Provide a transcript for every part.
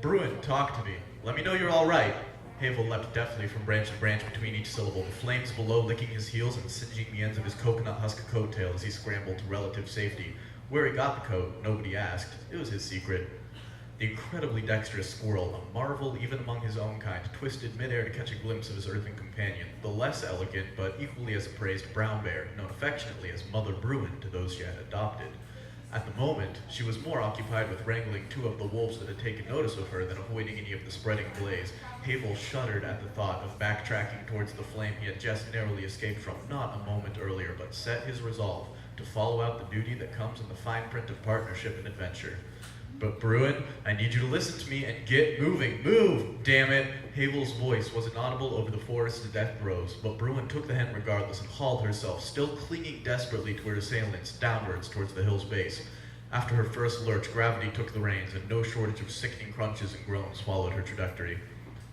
Bruin, talk to me. Let me know you're all right. Havel leapt deftly from branch to branch between each syllable, the flames below licking his heels and singeing the ends of his coconut husk coattail as he scrambled to relative safety. Where he got the coat, nobody asked. It was his secret. The incredibly dexterous squirrel, a marvel even among his own kind, twisted midair to catch a glimpse of his earthing companion, the less elegant but equally as appraised brown bear, known affectionately as Mother Bruin to those she had adopted. At the moment, she was more occupied with wrangling two of the wolves that had taken notice of her than avoiding any of the spreading blaze. Havel shuddered at the thought of backtracking towards the flame he had just narrowly escaped from not a moment earlier, but set his resolve to follow out the duty that comes in the fine print of partnership and adventure. But Bruin, I need you to listen to me and get moving. Move, damn it! Havel's voice was inaudible over the forest's death throes, but Bruin took the hint regardless and hauled herself, still clinging desperately to her assailants, downwards towards the hill's base. After her first lurch, gravity took the reins, and no shortage of sickening crunches and groans followed her trajectory.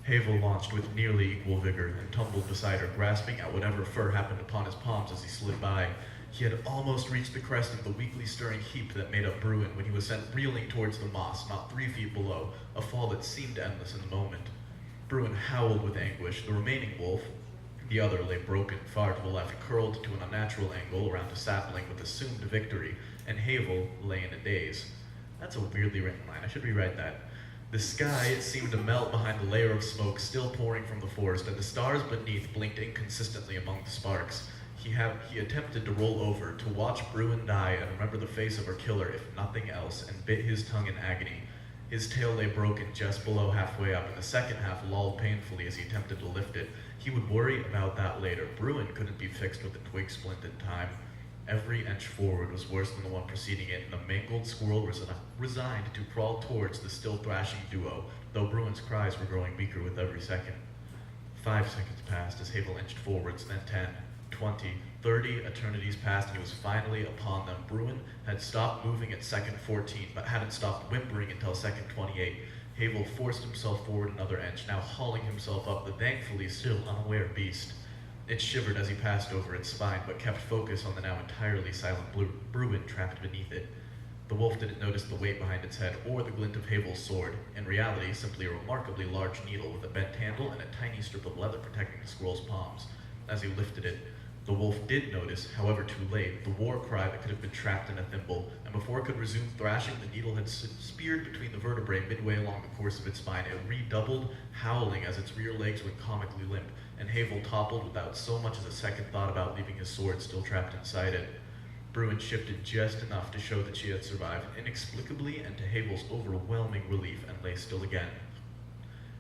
Havel launched with nearly equal vigor and tumbled beside her, grasping at whatever fur happened upon his palms as he slid by. He had almost reached the crest of the weakly stirring heap that made up Bruin when he was sent reeling towards the moss, not 3 feet below, a fall that seemed endless in the moment. Bruin howled with anguish. The remaining wolf, the other, lay broken, far to the left, curled to an unnatural angle around a sapling with assumed victory, and Havel lay in a daze. That's a weirdly written line. I should rewrite that. The sky seemed to melt behind the layer of smoke still pouring from the forest, and the stars beneath blinked inconsistently among the sparks. He attempted to roll over, to watch Bruin die and remember the face of her killer, if nothing else, and bit his tongue in agony. His tail lay broken just below halfway up, and the second half lolled painfully as he attempted to lift it. He would worry about that later. Bruin couldn't be fixed with a twig splint in time. Every inch forward was worse than the one preceding it, and the mangled squirrel was resigned to crawl towards the still thrashing duo, though Bruin's cries were growing weaker with every second. 5 seconds passed as Havel inched forwards, then 10. 20, 30 eternities passed, and he was finally upon them. Bruin had stopped moving at second 14, but hadn't stopped whimpering until second 28. Havel forced himself forward another inch, now hauling himself up the thankfully still unaware beast. It shivered as he passed over its spine, but kept focus on the now entirely silent Bruin trapped beneath it. The wolf didn't notice the weight behind its head or the glint of Havel's sword. In reality, simply a remarkably large needle with a bent handle and a tiny strip of leather protecting the squirrel's palms. As he lifted it, the wolf did notice, however too late, the war cry that could have been trapped in a thimble, and before it could resume thrashing, the needle had speared between the vertebrae midway along the course of its spine. It redoubled, howling as its rear legs went comically limp, and Havel toppled without so much as a second thought about leaving his sword still trapped inside it. Bruin shifted just enough to show that she had survived, inexplicably and to Havel's overwhelming relief, and lay still again.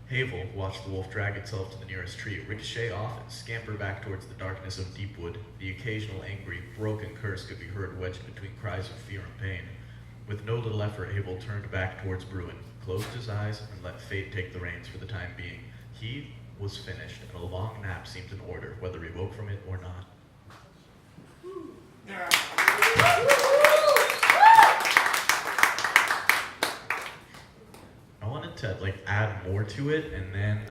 Havel watched the wolf drag itself to the nearest tree, ricochet off, and scamper back towards the darkness of deep wood. The occasional angry, broken curse could be heard wedged between cries of fear and pain. With no little effort, Havel turned back towards Bruin, closed his eyes, and let fate take the reins for the time being. He was finished, and a long nap seemed in order, whether he woke from it or not. I wanted to add more to it, and then